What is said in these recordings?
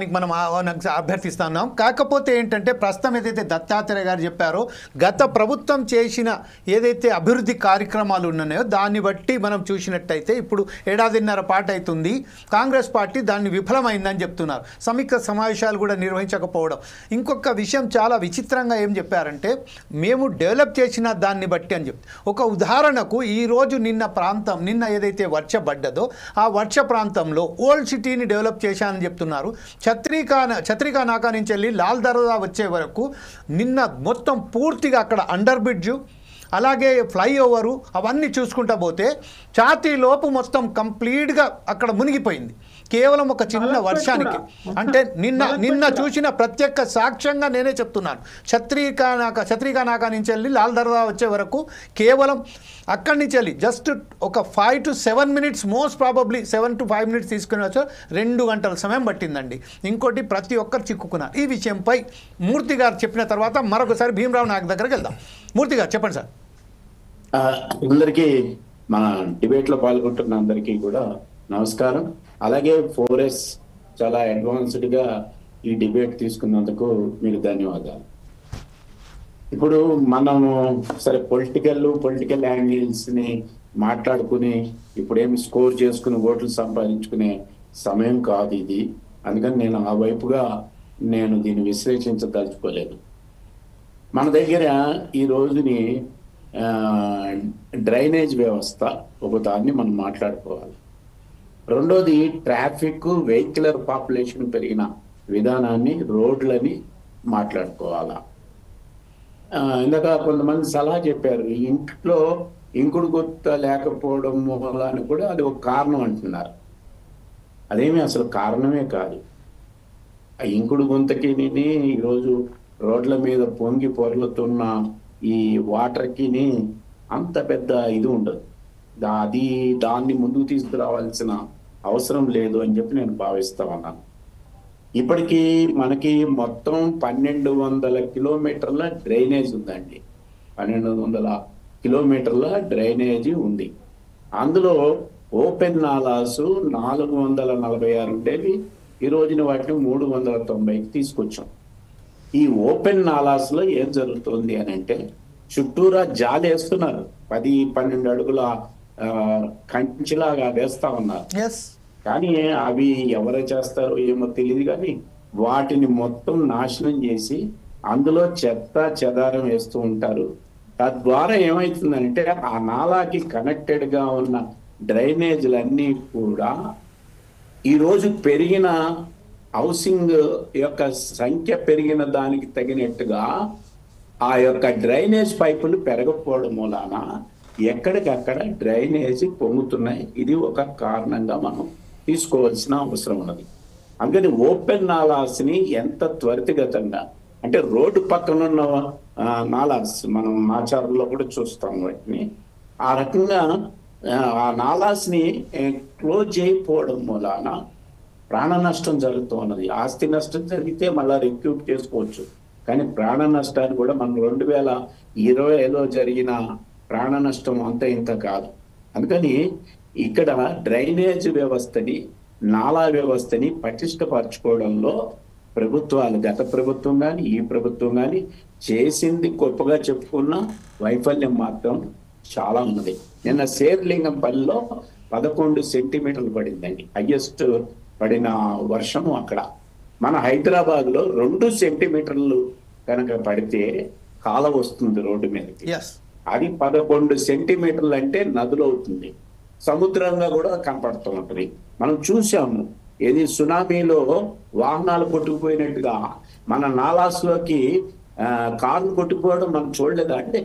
మనం అభ్యర్థిస్తున్నాం. కాకపోతే ఏంటంటే ప్రస్తుతం ఏదైతే దత్తాత్రేయ గారు చెప్పారో గత ప్రభుత్వం చేసిన ఏదైతే అభివృద్ధి కార్యక్రమాలు ఉన్నాయో దాన్ని బట్టి మనం చూసినట్టయితే ఇప్పుడు ఏడాదిన్నర పాటు అవుతుంది కాంగ్రెస్ పార్టీ దాన్ని విఫలమైందని చెప్తున్నారు. సమీక్ష సమావేశాలు కూడా నిర్వహించకపోవడం. ఇంకొక విషయం చాలా విచిత్రంగా ఏం చెప్పారంటే మేము డెవలప్ చేసిన దాన్ని బట్టి అని చెప్పి ఒక ఉదాహరణకు ఈరోజు నిన్న ఏదైతే వర్ష పడ్డదో ఆ వర్ష ప్రాంతంలో ఓల్డ్ సిటీని డెవలప్ చేశానని చెప్తున్నారు. ఛత్రికా నాకా నుంచి వెళ్ళి లాల్ దర్వాజా వచ్చే వరకు నిన్న మొత్తం పూర్తిగా అక్కడ అండర్ బ్రిడ్జు అలాగే ఫ్లైఓవరు అవన్నీ చూసుకుంటా పోతే ఛాతీలోపు మొత్తం కంప్లీట్గా అక్కడ మునిగిపోయింది కేవలం ఒక చిన్న వర్షానికి. అంటే నిన్న చూసిన ప్రత్యక్ష సాక్ష్యంగా నేనే చెప్తున్నాను. ఛత్రికా నాకా నుంచి వెళ్ళి లాల్ దర్వాజా వచ్చే వరకు కేవలం అక్కడి నుంచి వెళ్ళి జస్ట్ ఒక 5 to 7 minutes, most probably 7 to 5 minutes తీసుకుని వచ్చి 2 గంటల సమయం పట్టిందండి. ఇంకోటి ప్రతి ఒక్కరు చిక్కుకున్నారు. ఈ విషయంపై మూర్తి గారు చెప్పిన తర్వాత మరొకసారి భీమరావు నాయక్ దగ్గరికి వెళ్దాం. మూర్తి గారు చెప్పండి సార్. అందరికీ మన డిబేట్లో పాల్గొంటున్న అందరికీ కూడా నమస్కారం. అలాగే 4S చాలా అడ్వాన్స్డ్గా ఈ డిబేట్ తీసుకున్నందుకు మీకు ధన్యవాదాలు. ఇప్పుడు మనము సరే పొలిటికల్ యాంగిల్స్ ని మాట్లాడుకుని ఇప్పుడేమి స్కోర్ చేసుకుని ఓట్లు సంపాదించుకునే సమయం కాదు ఇది. అందుకని నేను ఆ వైపుగా దీన్ని విశ్లేషించదలుచుకోలేదు. మన దగ్గర ఈ రోజుని డ్రైనేజ్ వ్యవస్థ ఒకదాన్ని మనం మాట్లాడుకోవాలి. రెండోది ట్రాఫిక్ వెహికులర్ పాపులేషన్ పెరిగిన విధానాన్ని రోడ్లని మాట్లాడుకోవాలా. ఇందాక కొంతమంది సలహా చెప్పారు, ఇంట్లో ఇంకుడు గుత్త లేకపోవడం అని కూడా అది ఒక కారణం అంటున్నారు. అదేమి అసలు కారణమే కాదు. ఆ ఇంకుడు గుంతకి ఈరోజు రోడ్ల మీద పొంగి పొరలుతున్న ఈ వాటర్కి అంత పెద్ద ఇది ఉండదు. దాన్ని ముందుకు తీసుకురావాల్సిన అవసరం లేదు అని చెప్పి నేను భావిస్తా ఉన్నాను. ఇప్పటికీ మనకి మొత్తం 1200 కిలోమీటర్ల డ్రైనేజ్ ఉందండి. 1200 కిలోమీటర్ల డ్రైనేజీ ఉంది. అందులో ఓపెన్ నాలాస్ 446 ఉండేవి. ఈ రోజున వాటిని 390కి తీసుకొచ్చాం. ఈ ఓపెన్ నాలాస్ లో ఏం జరుగుతుంది అని అంటే చుట్టూరా జాలి వేస్తున్నారు. 10-12 అడుగుల కంచిలాగా వేస్తా ఉన్నారు. కానీ అవి ఎవరు చేస్తారో ఏమో తెలియదు. కానీ వాటిని మొత్తం నాశనం చేసి అందులో చెత్త చెదారం వేస్తూ ఉంటారు. తద్వారా ఏమవుతుందంటే ఆ నాలాకి కనెక్టెడ్ గా ఉన్న డ్రైనేజీలన్నీ కూడా ఈరోజు పెరిగిన హౌసింగ్ యొక్క సంఖ్య పెరిగిన దానికి తగినట్టుగా ఆ యొక్క డ్రైనేజ్ పైపులు పెరగకపోవడం మూలాన ఎక్కడికక్కడ డ్రైనేజీ పొంగుతున్నాయి. ఇది ఒక కారణంగా మనం తీసుకోవాల్సిన అవసరం ఉన్నది. అందుకని ఓపెన్ నాలాస్ని ఎంత త్వరితగతంగా అంటే రోడ్డు పక్కన ఉన్న నాలాస్ మనం ఆచారంలో కూడా చూస్తాం వాటిని. ఆ రకంగా ఆ నాలాస్ని క్లోజ్ చేయకపోవడం మూలాన ప్రాణ నష్టం జరుగుతూ ఉన్నది. ఆస్తి నష్టం జరిగితే మళ్ళీ రిక్యూట్ చేసుకోవచ్చు, కానీ ప్రాణ నష్టాన్ని కూడా మనం 2020లో జరిగిన ప్రాణ నష్టం అంత ఇంత కాదు. అందుకని ఇక్కడ డ్రైనేజ్ వ్యవస్థని నాలా వ్యవస్థని పటిష్టపరచుకోవడంలో ప్రభుత్వాలు గత ప్రభుత్వం కానీ ఈ ప్రభుత్వం కానీ చేసింది గొప్పగా చెప్పుకున్న వైఫల్యం మాత్రం చాలా ఉన్నది. నిన్న శేర్లింగంపల్లిలో 11 సెంటీమీటర్లు పడిందండి, హైయెస్ట్ పడిన వర్షము అక్కడ. మన హైదరాబాద్ లో 2 సెంటీమీటర్లు కనుక పడితే కాల వస్తుంది రోడ్డు మీదకి. అది 11 సెంటీమీటర్లు అంటే నదులు అవుతుంది, సముద్రంగా కూడా కనపడుతూ ఉంటుంది. మనం చూసాము ఏది సునామీలో వాహనాలు కొట్టుకుపోయినట్టుగా మన నాలాస్లోకి కార్లు కొట్టుకుపోవడం మనం చూడలేదా అంటే.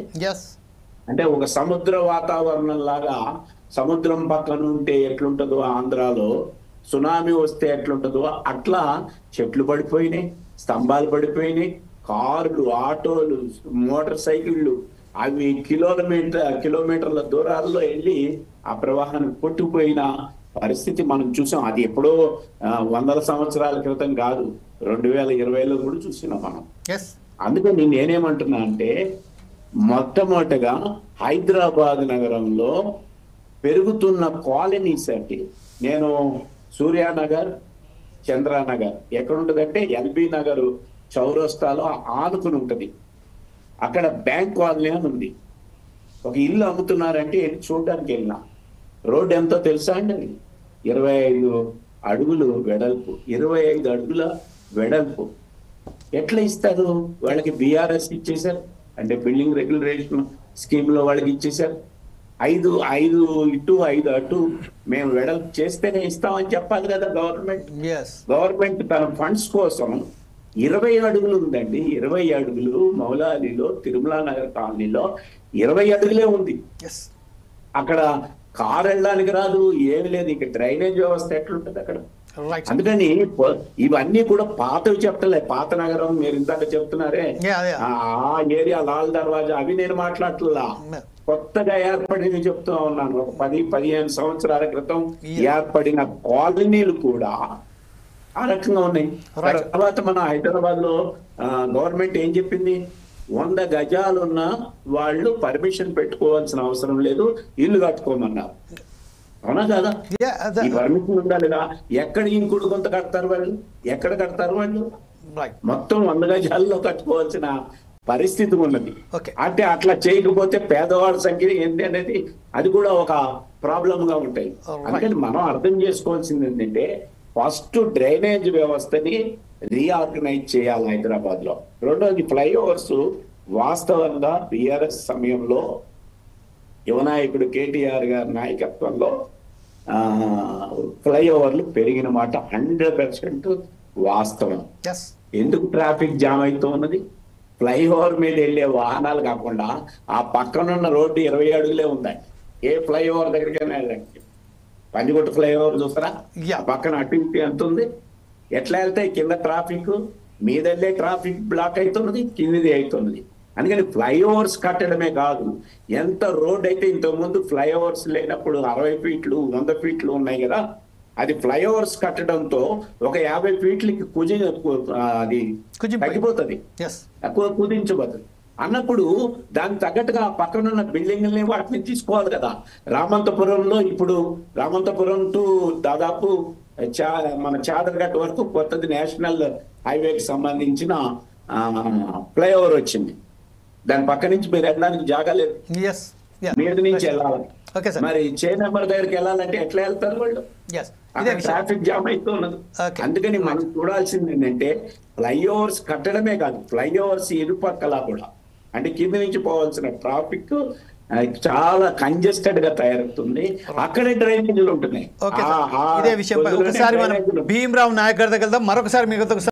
అంటే ఒక సముద్ర వాతావరణం లాగా సముద్రం పక్కన ఉంటే ఎట్లుంటుందో ఆంధ్రాలో, సునామీ వస్తే ఎట్లుంటుందో అట్లా చెట్లు పడిపోయినాయి, స్తంభాలు పడిపోయినాయి, కార్లు, ఆటోలు, మోటార్ సైకిళ్ళు అవి కిలోమీటర్ల దూరాల్లో వెళ్ళి ఆ ప్రవాహాన్ని కొట్టుకుపోయిన పరిస్థితి మనం చూసాం. అది ఎప్పుడో 100 సంవత్సరాల క్రితం కాదు, 2020లో కూడా చూసినాం మనం. అందుకని నేనేమంటున్నా అంటే మొట్టమొదటిగా హైదరాబాద్ నగరంలో పెరుగుతున్న కాలనీస్ అంటే నేను సూర్యానగర్, చంద్రానగర్ ఎక్కడ ఉంటదంటే ఎల్బీ నగర్ చౌరస్తాలో ఆనుకుని ఉంటది. అక్కడ బ్యాంక్ కాలనీ అని ఉంది. ఒక ఇల్లు అమ్ముతున్నారంటే వెళ్ళి చూడడానికి వెళ్ళినా. రోడ్డు ఎంతో తెలుసా అండి? 25 అడుగులు వెడల్పు, 25 అడుగుల వెడల్పు. ఎట్లా ఇస్తారు వాళ్ళకి? బీఆర్ఎస్ ఇచ్చేశారు, అంటే బిల్డింగ్ రెగ్యులరేషన్ స్కీమ్ లో వాళ్ళకి ఇచ్చేశారు. 5 ఇటు 5 అటు మేము వెడల్పు చేస్తేనే ఇస్తామని చెప్పాలి కదా గవర్నమెంట్. గవర్నమెంట్ తన ఫండ్స్ కోసం 20 అడుగులు ఉందండి. 20 అడుగులు మౌలాలిలో తిరుమల నగర్ కాలనీలో 20 అడుగులే ఉంది. అక్కడ కారు వెళ్ళడానికి రాదు, ఏమి లేదు. ఇక డ్రైనేజ్ వ్యవస్థ ఎట్లుంటది అక్కడ? అందుకని ఇవన్నీ కూడా పాతవి చెప్తలే. పాత నగరం మీరు ఇందాక చెప్తున్నారే, ఆ ఏరియా లాల్ దర్వాజా, అవి నేను మాట్లాడట్లా. కొత్తగా ఏర్పడింది చెప్తూ ఉన్నాను. ఒక 10-15 సంవత్సరాల క్రితం ఏర్పడిన కాలనీలు కూడా ఆ రకంగా ఉన్నాయి. తర్వాత మన హైదరాబాద్ లో గవర్నమెంట్ ఏం చెప్పింది? 100 గజాలున్న వాళ్ళు పర్మిషన్ పెట్టుకోవాల్సిన అవసరం లేదు, ఇల్లు కట్టుకోమన్నారు. అవునా కదా? ఈ పర్మిషన్ ఉండాలిగా. ఎక్కడ ఇంకుడు కొంత కడతారు వాళ్ళు? ఎక్కడ కడతారు వాళ్ళు? మొత్తం 100 గజాల్లో కట్టుకోవాల్సిన పరిస్థితి ఉన్నది. అంటే అట్లా చేయకపోతే పేదవాళ్ళ సంఖ్య ఏంటి అనేది అది కూడా ఒక ప్రాబ్లం గా ఉంటాయి. అందుకని మనం అర్థం చేసుకోవాల్సింది ఏంటంటే, ఫస్ట్ డ్రైనేజ్ వ్యవస్థని రీఆర్గనైజ్ చేయాలి హైదరాబాద్ లో. రెండోది ఫ్లైఓవర్స్. వాస్తవంగా బిఆర్ఎస్ సమయంలో యువనాయకుడు కేటీఆర్ గారి నాయకత్వంలో ఫ్లైఓవర్లు పెరిగిన మాట 100% వాస్తవం. ఎందుకు ట్రాఫిక్ జామ్ అవుతూ ఉన్నది? ఫ్లైఓవర్ మీద వెళ్ళే వాహనాలు కాకుండా ఆ పక్కనున్న రోడ్డు 20 అడుగులే ఉందండి. ఏ ఫ్లైఓవర్ దగ్గరికైనా వెళ్ళండి. పందికొట్టు ఫ్లైఓవర్ చూస్తారా? పక్కన అటు ఇటు ఎంత ఉంది? ఎట్లా వెళ్తాయి? కింద ట్రాఫిక్, మీద వెళ్ళే ట్రాఫిక్ బ్లాక్ అవుతున్నది, కిందిది అవుతున్నది. అందుకని ఫ్లైఓవర్స్ కట్టడమే కాదు, ఎంత రోడ్ అయితే ఇంతకుముందు ఫ్లైఓవర్స్ లేనప్పుడు 60 ఫీట్లు 100 ఫీట్లు ఉన్నాయి కదా, అది ఫ్లైఓవర్స్ కట్టడంతో ఒక 50 ఫీట్లకి అది తగ్గిపోతుంది, కుదించబోతుంది అన్నప్పుడు దానికి తగ్గట్టుగా పక్కనున్న బిల్డింగ్లని వాటిని తీసుకోవాలి కదా. రామంతపురంలో ఇప్పుడు రామంతపురం టు దాదాపు మన చాదర్ఘట్ వరకు కొత్తది నేషనల్ హైవేకి సంబంధించిన ఫ్లైఓవర్ వచ్చింది. దాని పక్క నుంచి మీరు వెళ్ళడానికి జాగా లేదు, మీద నుంచి వెళ్ళాలి. మరి చే నెంబర్ దగ్గరికి వెళ్ళాలంటే ఎట్లా వెళ్తారు వాళ్ళు? ట్రాఫిక్ జామ్ అయితే ఉన్నది. అందుకని మనం చూడాల్సింది ఏంటంటే, ఫ్లైఓవర్స్ కట్టడమే కాదు, ఫ్లైఓవర్స్ ఇరుపక్కల కూడా, అంటే కింద నుంచి పోవాల్సిన ట్రాఫిక్ చాలా కంజెస్టెడ్ గా తయారవుతుంది. అక్కడే డ్రైనేజీలు ఉంటున్నాయి. ఇదే విషయం ఒకసారి మనం భీమరావు నాయక్ గారి దగ్గర మరొకసారి మీకు